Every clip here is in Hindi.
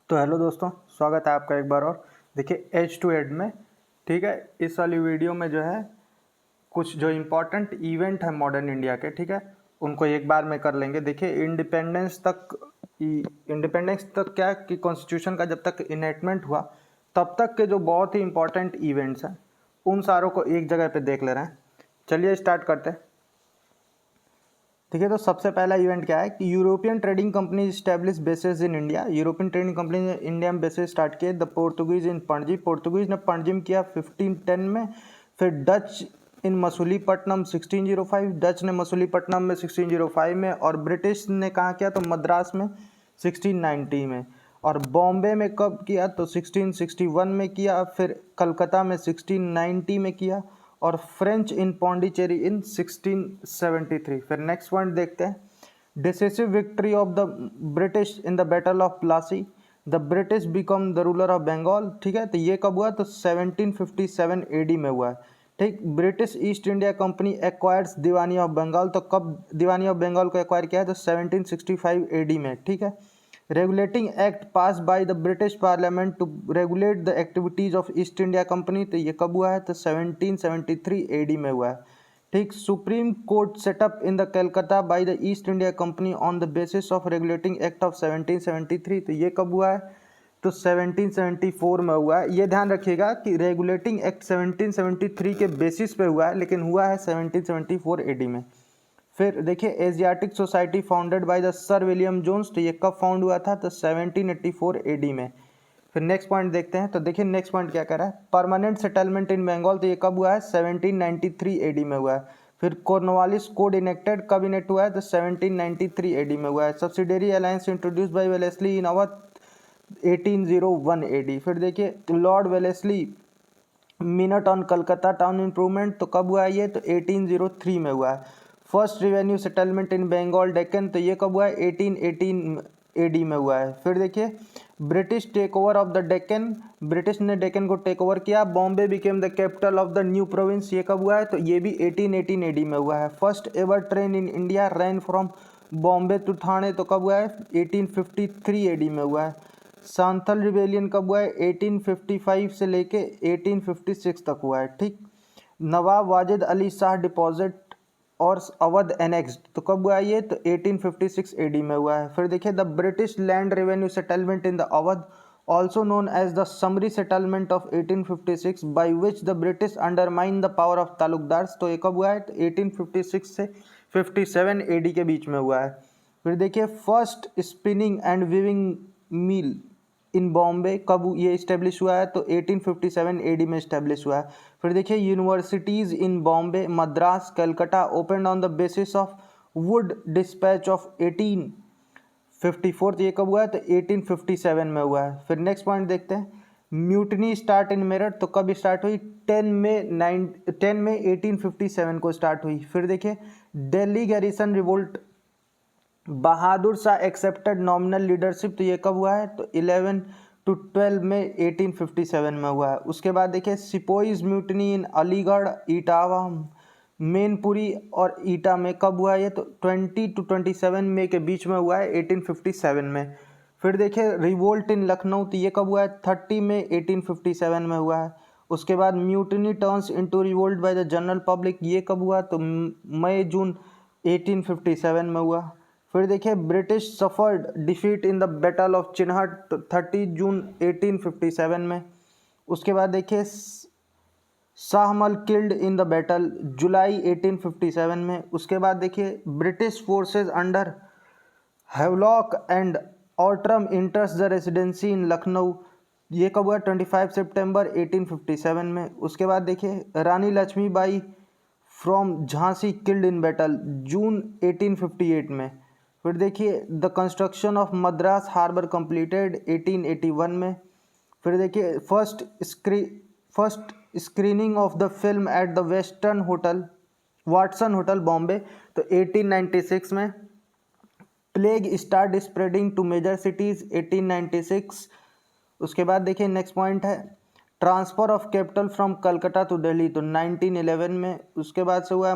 तो हेलो दोस्तों, स्वागत है आपका एक बार और। देखिए एज टू एड में, ठीक है, इस वाली वीडियो में जो है कुछ जो इम्पोर्टेंट इवेंट है मॉडर्न इंडिया के, ठीक है, उनको एक बार में कर लेंगे। देखिए इंडिपेंडेंस तक क्या कि कॉन्स्टिट्यूशन का जब तक इनेक्टमेंट हुआ तब तक के जो बहुत ही इंपॉर्टेंट इवेंट्स हैं उन सारों को एक जगह पे देख ले रहे हैं। चलिए स्टार्ट करते हैं। ठीक है, तो सबसे पहला इवेंट क्या है कि European trading company establish bases in India. European trading company ने इंडिया में बेसेस स्टार्ट किए। द पोर्तुगीज इन पणजी, पोर्तुगीज ने पणजी में किया 1510 में। फिर डच इन मसूलीपट्टनम 1605, डच ने मसूलीपट्टनम में 1605 में। और ब्रिटिश ने कहाँ किया तो मद्रास में 1690 में। और बॉम्बे में कब किया तो 1661 में किया। फिर कलकत्ता में 1690 में किया। और फ्रेंच इन पौंडीचेरी इन 1673। फिर नेक्स्ट पॉइंट देखते हैं, decisive victory of the British in the battle of Plassey, the British become the ruler of Bengal. ठीक है, तो ये कब हुआ तो 1757 एडी में हुआ है। ठीक, British East India company acquires Diwani of Bengal, तो कब दीवानी ऑफ बंगाल को एक्वायर किया है तो 1765 एडी में। ठीक है, regulating act pass by the British parliament to regulate the activities of East India company, तो ये कब हुआ है तो 1773 एडी में हुआ है। ठीक, supreme court setup in the Calcutta by the east India company on the basis of regulating act of 1773, तो ये कब हुआ है तो 1774 में हुआ है। ये ध्यान रखिएगा कि रेगुलेटिंग एक्ट 1773 के बेसिस पे हुआ है, लेकिन हुआ है 1774 एडी में। फिर देखिए Asiatic society founded by the sir William Jones, तो ये कब फाउंड हुआ था तो 1784 एडी में। फिर नेक्स्ट पॉइंट देखते हैं, तो देखिए नेक्स्ट पॉइंट क्या कह रहा है, परमानेंट सेटलमेंट इन बंगाल, तो ये कब हुआ है 1793 एडी में हुआ है। फिर कॉर्नवालिस कोड इनेक्टेड कब इनेक्ट हुआ है तो 1793 एडी में हुआ है। Subsidiary alliance introduce by Wellesley in Awadh 1801 AD. फिर देखिए lord Wellesley minute on Calcutta town improvement, तो कब हुआ है ये तो 1803 में हुआ है। First revenue settlement in Bengal Deccan, तो ये कब हुआ है 1818 एडी में हुआ है। फिर देखिए British take over of the Deccan, British ने डेक्कन को टेक ओवर किया। Bombay became the capital of the new province, ये कब हुआ है तो ये भी 1818 एडी में हुआ है। First ever train in India ran from Bombay to Thane, तो कब हुआ है 1853 एडी में हुआ है। सांथल रिबेलियन कब हुआ है 1855 से लेके 1856 तक हुआ है। ठीक, नवाब वाजिद अली शाह डिपॉजिट और अवध एनेक्स्ड, तो कब हुआ है ये तो 1856 एडी में हुआ है। फिर देखिए the British land revenue settlement in the Awadh also known as the summary settlement of 1856 by which the British undermine the power of taluqdars, तो ये कब हुआ है तो 1856 से 57 एडी के बीच में हुआ है। फिर देखिए फर्स्ट स्पिनिंग एंड वीविंग मिल इन बॉम्बे कब ये इस्टेब्लिश हुआ है तो 1857 एडी में इस्टेब्लिश हुआ है। फिर देखिए universities in Bombay Madras Calcutta open on the basis of Wood dispatch of 1854, तो ये कब हुआ है तो 1857 में हुआ है। फिर नेक्स्ट पॉइंट देखते हैं, म्यूटनी स्टार्ट इन मेरठ, तो कब स्टार्ट हुई 10 में 1857 को स्टार्ट हुई। फिर देखिए Delhi garrison revolt, Bahadur Shah accepted nominal leadership, तो ये कब हुआ है तो 11 to 12 में 1857 में हुआ है। उसके बाद देखिए सिपोइज म्यूटनी इन अलीगढ़ इटावा मैनपुरी और ईटा में कब हुआ है ये तो 20 to 27 मई के बीच में हुआ है 1857 में। फिर देखिए रिवोल्ट इन लखनऊ, तो ये कब हुआ है 30 में 1857 में हुआ है। उसके बाद mutiny turns into revolt by the general public, ये कब हुआ तो मई जून 1857 में हुआ। फिर देखिए British suffered defeat in the battle of Chinhat 30 June 1857 में। उसके बाद देखिए Shahmal killed in the battle July 1857 में। उसके बाद देखिए British forces under Havelock and Outram enters the residency in Lucknow, ये कब हुआ 25 सितंबर 1857 में। उसके बाद देखिए Rani Lakshmibai from Jhansi killed in battle June 1858 में। फिर देखिए the construction of Madras harbour completed 1881 में। फिर देखिए first screening of the film at the Watson hotel Bombay, तो 1896 में। Plague start spreading to major cities 1896। उसके बाद देखिए नेक्स्ट पॉइंट है transfer of capital from Calcutta to Delhi, तो 1911 में। उसके बाद से हुआ है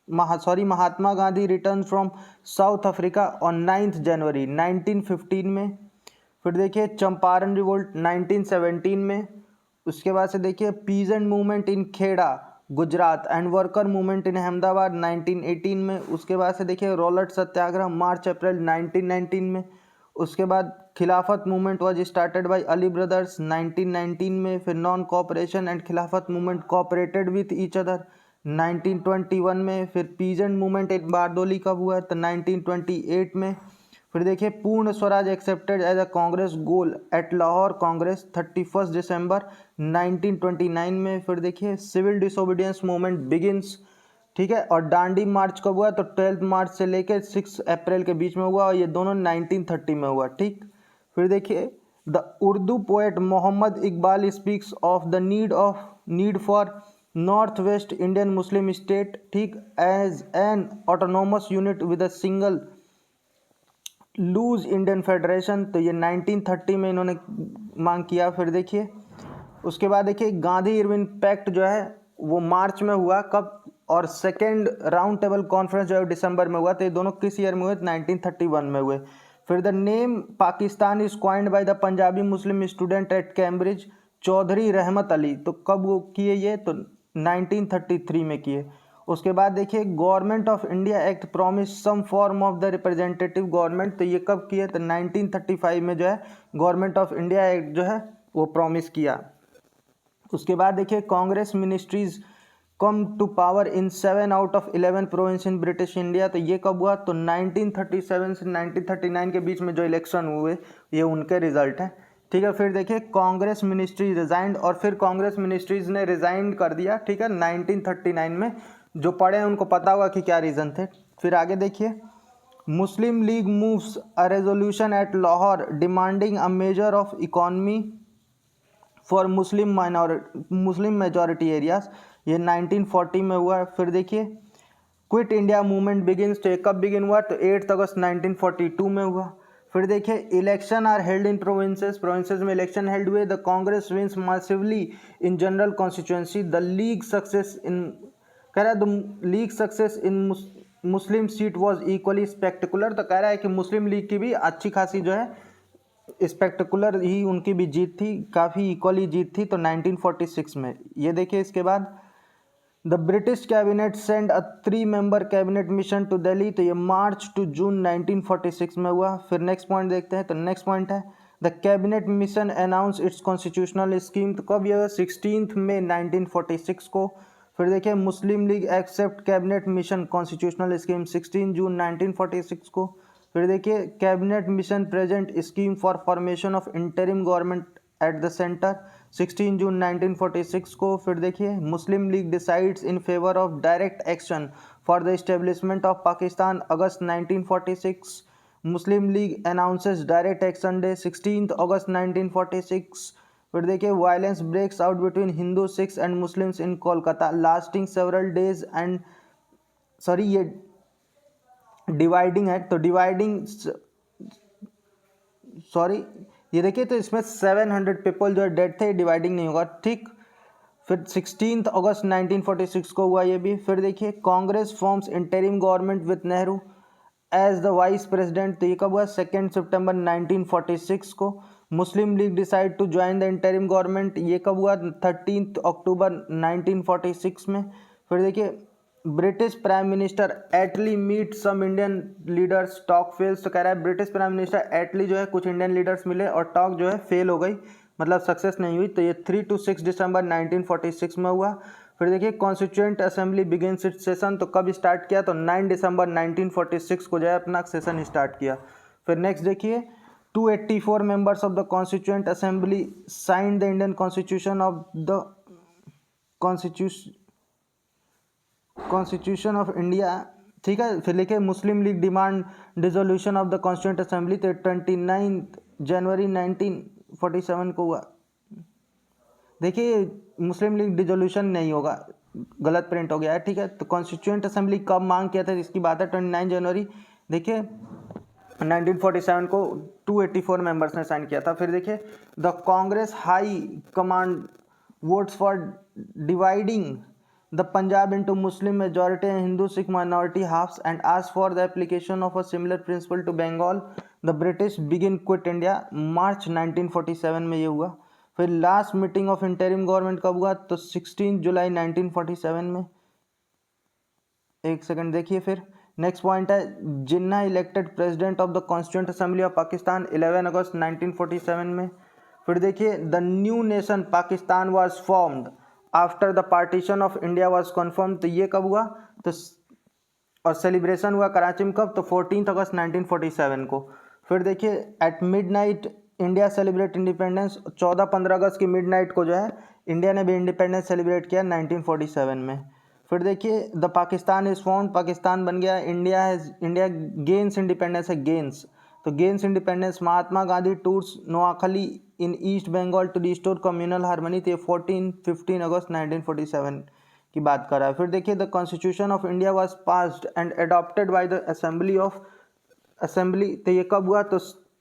Mahatma Gandhi return from south Africa on 9 जनवरी 1915 में। फिर देखिए चंपारण रिवोल्ट 1917 में। उसके बाद से देखिए peasant movement in Kheda Gujarat and worker movement in Ahmedabad 1918 में। उसके बाद से देखिए रॉलेट सत्याग्रह मार्च अप्रैल 1919 में। उसके बाद खिलाफत movement was started by Ali brothers 1919 में। फिर नॉन कोऑपरेशन एंड खिलाफत movement cooperated with each other 1921 में। फिर पीजेंट मूवमेंट इन बारदोली कब हुआ तो 1928 में। फिर देखिए Purna Swaraj accepted as a Congress goal at Lahore Congress 31 दिसंबर 1929 में। फिर देखिए सिविल डिसोबीडियंस मूवमेंट बिगिंस, ठीक है। और डांडी मार्च कब हुआ तो 12 मार्च से लेकर 6 अप्रैल के बीच में हुआ और ये दोनों 1930 में हुआ, ठीक। फिर देखिए the Urdu poet Mohammad Iqbal speaks of the need for north west Indian Muslim state, ठीक, as an autonomous unit with a single loose Indian federation, तो ये 1930 में इन्होंने मांग किया। फिर देखिए उसके बाद देखिए गांधी इरविन पैक्ट जो है वो मार्च में हुआ, कब, और सेकेंड राउंड टेबल कॉन्फ्रेंस जो है दिसंबर में हुआ। तो ये दोनों किस ईयर में हुए 1931 में हुए। फिर the name Pakistan is coined by the Punjabi Muslim student at Cambridge Chaudhry Rahmat Ali, तो कब वो किए ये तो 1933 में किए। उसके बाद देखिए government of India act promise some form of the representative government, तो ये कब किए तो 1935 में जो है गवर्नमेंट ऑफ इंडिया एक्ट जो है वो प्रॉमिस किया। उसके बाद देखिए Congress ministries come to power in 7 out of 11 province in British India, तो ये कब हुआ तो 1937 से 1939 के बीच में जो इलेक्शन हुए ये उनके रिजल्ट है, ठीक है। फिर देखिए कांग्रेस मिनिस्ट्री रिजाइंड, और फिर कांग्रेस मिनिस्ट्रीज ने रिजाइन कर दिया, ठीक है, 1939 में। जो पढ़े हैं उनको पता होगा कि क्या रीज़न थे। फिर आगे देखिए Muslim League moves a resolution at Lahore demanding a major of economy for Muslim majority areas, ये 1940 में हुआ। फिर देखिए क्विट इंडिया मूवमेंट बिगिंस, तो कब बिगिन हुआ तो 8 अगस्त 1942 में हुआ। फिर देखिए election are held in provinces में इलेक्शन हेल्ड हुए। The Congress wins massively in general constituency, the League success in, कह रहा है the League success in Muslim seat was equally spectacular, तो कह रहा है कि मुस्लिम लीग की भी अच्छी खासी जो है स्पेक्टिकुलर ही उनकी भी जीत थी, काफ़ी इक्वली जीत थी, तो 1946 में। ये देखिए इसके बाद the British cabinet send a 3 member cabinet mission to Delhi, तो ये मार्च टू जून 1946 में हुआ। फिर नेक्स्ट पॉइंट देखते हैं, तो नेक्स्ट पॉइंट है the cabinet mission announce its constitutional scheme, तो कब यह 16 मई 1946 को। फिर देखिए Muslim League accept cabinet mission constitutional scheme 16 जून 1946 को। फिर देखिए cabinet mission present scheme for formation of interim government at the centre 16 जून 1946 को। फिर देखिए Muslim League decides in favour of direct action for the establishment of Pakistan अगस्त 1946। मुस्लिम league announces direct action day 16 अगस्त 1946। फिर देखिए violence breaks out between Hindu Sikhs and Muslims in Kolkata lasting several days and, sorry ये डिवाइडिंग है, तो डिवाइडिंग, सॉरी ये देखिए तो इसमें 700 पीपल जो है डेड थे, डिवाइडिंग नहीं होगा, ठीक। फिर 16 अगस्त 1946 को हुआ ये भी। फिर देखिए Congress forms interim government with Nehru as the vice president, तो ये कब हुआ 2 सितंबर 1946 को। Muslim League decide to join the interim government, ये कब हुआ 13 अक्टूबर 1946 में। फिर देखिए British prime minister Attlee meet some Indian leaders talk fails, तो कह रहा है ब्रिटिश प्राइम मिनिस्टर एटली जो है कुछ इंडियन लीडर्स मिले और टॉक जो है फेल हो गई, मतलब सक्सेस नहीं हुई, तो ये 3 to 6 दिसंबर 1946 में हुआ। फिर देखिए constituent assembly begins it's session, तो कब स्टार्ट किया तो 9 दिसंबर 1946 को जो है अपना सेशन स्टार्ट किया। फिर नेक्स्ट देखिए 284 members of the constituent assembly sign the Indian constitution of the constitution of India, ठीक है। फिर लिखे Muslim League demand dissolution of the constituent assembly, तो 29 जनवरी 1947 को हुआ। देखिए मुस्लिम लीग डिसोल्यूशन नहीं होगा, गलत प्रिंट हो गया है, ठीक है। तो कॉन्स्टिट्यूएंट असेंबली कब मांग किया था इसकी बात है 29 जनवरी, देखिए 1947 को 284 मेंबर्स ने साइन किया था। फिर देखिए the Congress high command votes for dividing the Punjab into Muslim majority and Hindu Sikh minority halves and asked for the application of a similar principle to Bengal. The British begin quit India. मार्च 1947 में ये हुआ. फिर last meeting of interim government कब हुआ? तो 16 जुलाई 1947 में. एक सेकंड देखिए. फिर नेक्स्ट पॉइंट है Jinnah elected president of the constituent assembly of Pakistan 11 अगस्त 1947 में. फिर देखिए the new nation Pakistan was formed after the partition of India was confirm. तो ये कब हुआ? तो और सेलिब्रेशन हुआ कराची में कब? तो 14 अगस्त 1947 को. फिर देखिए at midnight India celebrate independence. 14-15 अगस्त की मिडनाइट को जो है इंडिया ने भी इंडिपेंडेंस सेलिब्रेट किया 1947 में. फिर देखिए the Pakistan is formed. Pakistan बन गया. इंडिया गेन्स इंडिपेंडेंस है, गेन्स. तो gains independence. Mahatma Gandhi tours Noakhali in East Bengal to restore communal harmony. तो 15 अगस्त 1947 की बात कर रहा है. फिर देखिए the constitution of India was passed and adopted by the assembly. तो ये कब हुआ? तो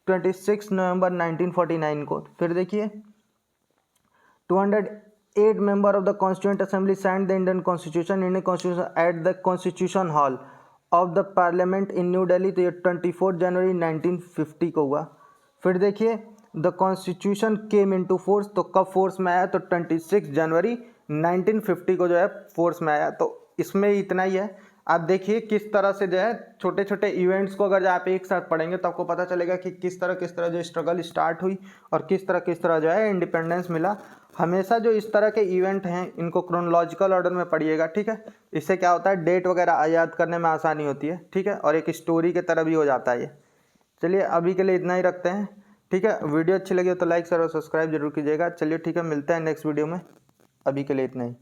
26 नवंबर 1949 को. फिर देखिए 208 member of the Constituent Assembly signed the Indian Constitution at the Constitution Hall of the Parliament in New Delhi. तो ये 24 जनवरी 1950 को हुआ. फिर देखिए the constitution came into force. तो कब फोर्स में आया? तो 26 जनवरी 1950 को जो है फोर्स में आया. तो इसमें इतना ही है. आप देखिए किस तरह से जो है छोटे छोटे इवेंट्स को अगर आप एक साथ पढ़ेंगे तो आपको पता चलेगा कि किस तरह जो स्ट्रगल स्टार्ट हुई और किस तरह जो है इंडिपेंडेंस मिला. हमेशा जो इस तरह के इवेंट हैं इनको क्रोनोलॉजिकल ऑर्डर में पढ़िएगा, ठीक है. इससे क्या होता है डेट वगैरह याद करने में आसानी होती है, ठीक है, और एक स्टोरी की तरह भी हो जाता है ये. चलिए अभी के लिए इतना ही रखते हैं, ठीक है. वीडियो अच्छी लगी हो तो लाइक शेयर और सब्सक्राइब जरूर कीजिएगा. चलिए ठीक है, मिलते हैं नेक्स्ट वीडियो में. अभी के लिए इतना ही.